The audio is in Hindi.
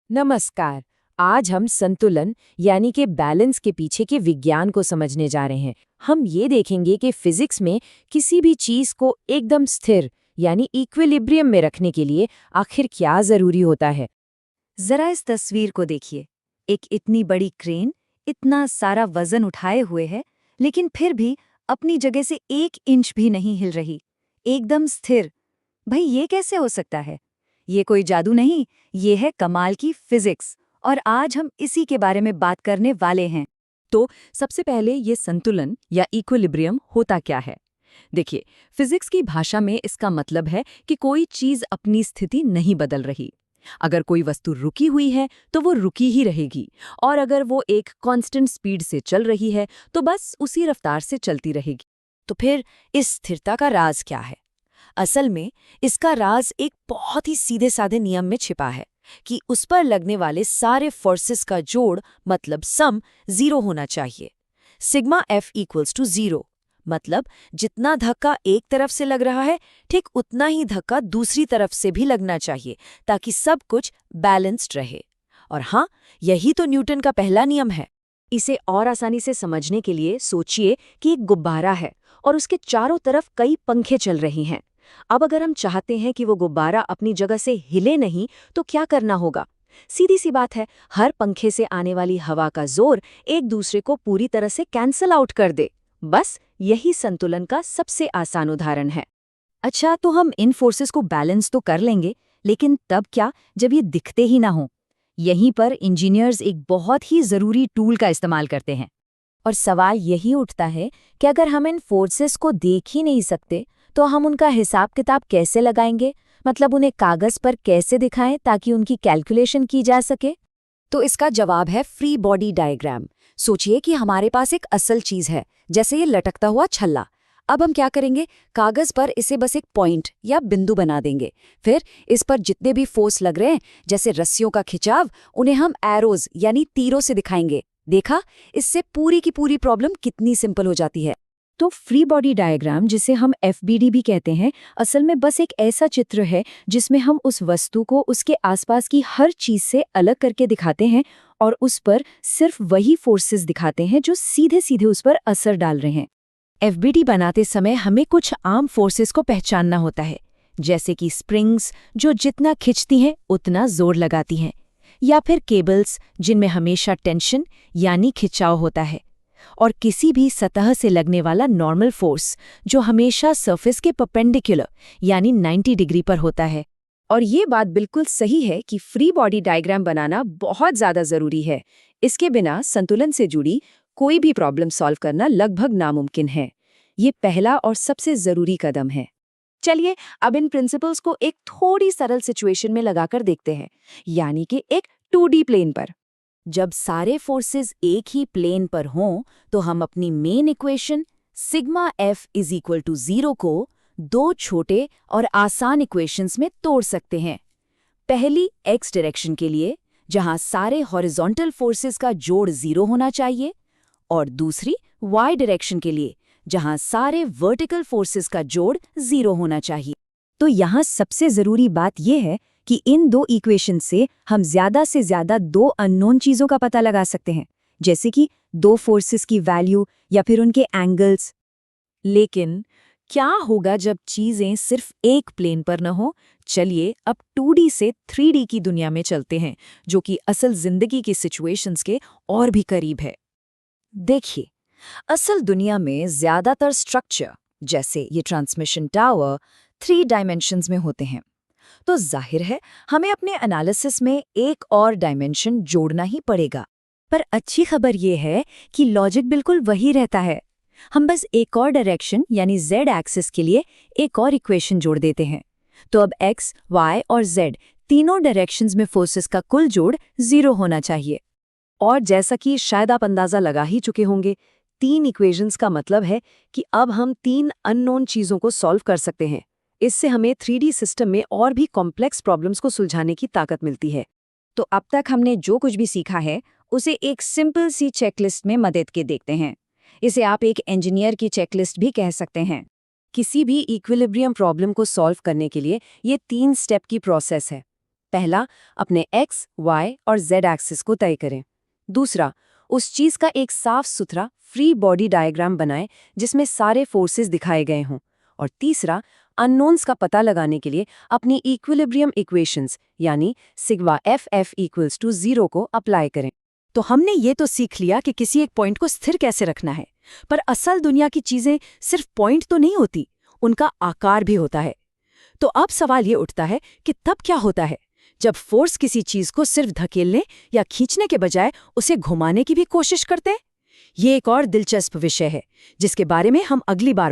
नमस्कार। आज हम संतुलन यानी कि बैलेंस के पीछे के विज्ञान को समझने जा रहे हैं। हम ये देखेंगे कि फिजिक्स में किसी भी चीज को एकदम स्थिर यानी इक्विलिब्रियम में रखने के लिए आखिर क्या जरूरी होता है। जरा इस तस्वीर को देखिए। एक इतनी बड़ी क्रेन इतना सारा वजन उठाए हुए है, लेकिन फिर भी अपनी जगह से 1 इंच भी नहीं हिल रही, एकदम स्थिर। भाई ये कैसे हो सकता है? ये कोई जादू नहीं, ये है कमाल की फिजिक्स। और आज हम इसी के बारे में बात करने वाले हैं। तो सबसे पहले ये संतुलन या इक्विलिब्रियम होता क्या है? देखिए, फिजिक्स की भाषा में इसका मतलब है कि कोई चीज अपनी स्थिति नहीं बदल रही। अगर कोई वस्तु रुकी हुई है तो वो रुकी ही रहेगी, और अगर वो एक कांस्टेंट स्पीड से चल रही है तो बस उसी रफ्तार से चलती रहेगी। तो फिर इस स्थिरता का राज क्या है? असल में इसका राज एक बहुत ही सीधे साधे नियम में छिपा है कि उस पर लगने वाले सारे फोर्सेस का जोड़ मतलब सम 0 होना चाहिए। सिग्मा F इक्वल्स टू 0 मतलब जितना धक्का एक तरफ से लग रहा है, ठीक उतना ही धक्का दूसरी तरफ से भी लगना चाहिए, ताकि सब कुछ बैलेंस्ड रहे। और हाँ, यही तो न्यूटन का पहला नियम है। इसे और आसानी से समझने के लिए सोचिए कि एक गुब्बारा है और उसके चारों तरफ कई पंखे चल रहे हैं। अब अगर हम चाहते हैं कि वो गुब्बारा अपनी जगह से हिले नहीं, तो क्या करना होगा? सीधी सी बात है, हर पंखे से आने वाली हवा का जोर एक दूसरे को पूरी तरह से कैंसल आउट कर दे। बस यही संतुलन का सबसे आसान उदाहरण है। अच्छा, तो हम इन फोर्सेस को बैलेंस तो कर लेंगे, लेकिन तब क्या जब ये दिखते ही ना हो? यहीं पर इंजीनियर्स एक बहुत ही जरूरी टूल का इस्तेमाल करते हैं। और सवाल यही उठता है कि अगर हम इन फोर्सेस को देख ही नहीं सकते, तो हम उनका हिसाब किताब कैसे लगाएंगे? मतलब उन्हें कागज पर कैसे दिखाएं ताकि उनकी कैलकुलेशन की जा सके? तो इसका जवाब है फ्री बॉडी डायग्राम। सोचिए कि हमारे पास एक असल चीज है, जैसे ये लटकता हुआ छल्ला। अब हम क्या करेंगे? कागज पर इसे बस एक पॉइंट या बिंदु बना देंगे। फिर इस पर जितने भी फोर्स लग रहे हैं, जैसे रस्सियों का खिंचाव, उन्हें हम एरोज यानी तीरों से दिखाएंगे। देखा, इससे पूरी की पूरी प्रॉब्लम कितनी सिंपल हो जाती है। तो फ्री बॉडी डायग्राम, जिसे हम FBD भी कहते हैं, असल में बस एक ऐसा चित्र है जिसमें हम उस वस्तु को उसके आसपास की हर चीज से अलग करके दिखाते हैं और उस पर सिर्फ वही फोर्सेस दिखाते हैं जो सीधे सीधे उस पर असर डाल रहे हैं। FBD बनाते समय हमें कुछ आम फोर्सेस को पहचानना होता है, जैसे कि स्प्रिंग्स जो जितना खिंचती हैं उतना जोर लगाती हैं, या फिर केबल्स जिनमें हमेशा टेंशन यानी खिंचाव होता है, और किसी भी सतह से लगने वाला नॉर्मल फोर्स जो हमेशा सरफेस के परपेंडिकुलर यानी 90 डिग्री पर होता है। और ये बात बिल्कुल सही है कि फ्री बॉडी डायग्राम बनाना बहुत ज़्यादा ज़रूरी है। इसके बिना संतुलन से जुड़ी कोई भी प्रॉब्लम सॉल्व करना लगभग नामुमकिन है। ये पहला और सबसे ज़रूरी कदम है। चलिए अब इन प्रिंसिपल्स को एक थोड़ी सरल सिचुएशन में लगाकर देखते हैं, यानी कि एक 2D प्लेन पर। जब सारे फोर्सेस एक ही प्लेन पर हों, तो हम अपनी main equation sigma F is equal to 0 को दो छोटे और आसान इक्वेशंस में तोड़ सकते हैं। पहली x डायरेक्शन के लिए, जहां सारे हॉरिजॉन्टल फोर्सेस का जोड़ 0 होना चाहिए, और दूसरी y डायरेक्शन के लिए, जहां सारे वर्टिकल फोर्सेस का जोड़ 0 होना चाहिए। तो यहाँ सबसे ज़रूरी बात यह है कि इन दो इक्वेशन से हम ज़्यादा से ज़्यादा दो अननोन चीज़ों का पता लगा सकते हैं, जैसे कि दो फोर्सेस की वैल्यू या फिर उनके एंगल्स। लेकिन क्या होगा जब चीज़ें सिर्फ एक प्लेन पर न हो? चलिए अब 2D से 3D की दुनिया में चलते हैं, जो कि असल जिंदगी की सिचुएशंस के और भी करीब है। देखिए, असल दुनिया में ज़्यादातर स्ट्रक्चर, जैसे ये ट्रांसमिशन टावर, 3 डायमेंशंस में होते हैं। तो जाहिर है हमें अपने एनालिसिस में एक और डायमेंशन जोड़ना ही पड़ेगा। पर अच्छी खबर यह है कि लॉजिक बिल्कुल वही रहता है। हम बस एक और डायरेक्शन यानी Z एक्सिस के लिए एक और इक्वेशन जोड़ देते हैं। तो अब X, Y और Z तीनों डायरेक्शंस में फोर्सेस का कुल जोड़ 0 होना चाहिए। और जैसा कि शायद आप अंदाजा लगा ही चुके होंगे, 3 इक्वेशंस का मतलब है कि अब हम 3 अननोन चीज़ों को सॉल्व कर सकते हैं। इससे हमें 3D सिस्टम में और भी कॉम्प्लेक्स प्रॉब्लम्स को सुलझाने की ताकत मिलती है। तो अब तक हमने जो कुछ भी सीखा है, उसे एक सिंपल सी चेकलिस्ट में मदद के देखते हैं। इसे आप एक इंजीनियर की चेकलिस्ट भी कह सकते हैं। किसी भी इक्विलिब्रियम प्रॉब्लम को सॉल्व करने के लिए ये 3 स्टेप की प्रोसेस है। पहला, अपने x, y और z एक्सिस को तय करें। दूसरा, उस चीज का एक साफ सुथरा फ्री बॉडी डायग्राम बनाएं जिसमें सारे फोर्सेस दिखाए गए हों। और तीसरा, अननोन्स का पता लगाने के लिए अपनी इक्विलिब्रियम इक्वेशंस यानी सिग्मा FF = 0 को अप्लाई करें। तो हमने ये तो सीख लिया कि किसी एक पॉइंट को स्थिर कैसे रखना है, पर असल दुनिया की चीजें सिर्फ पॉइंट तो नहीं होती, उनका आकार भी होता है। तो अब सवाल ये उठता है कि तब क्या होता है जब फोर्स किसी चीज को सिर्फ धकेलने या खींचने के बजाय उसे घुमाने की भी कोशिश करते हैं? ये एक और दिलचस्प विषय है जिसके बारे में हम अगली बार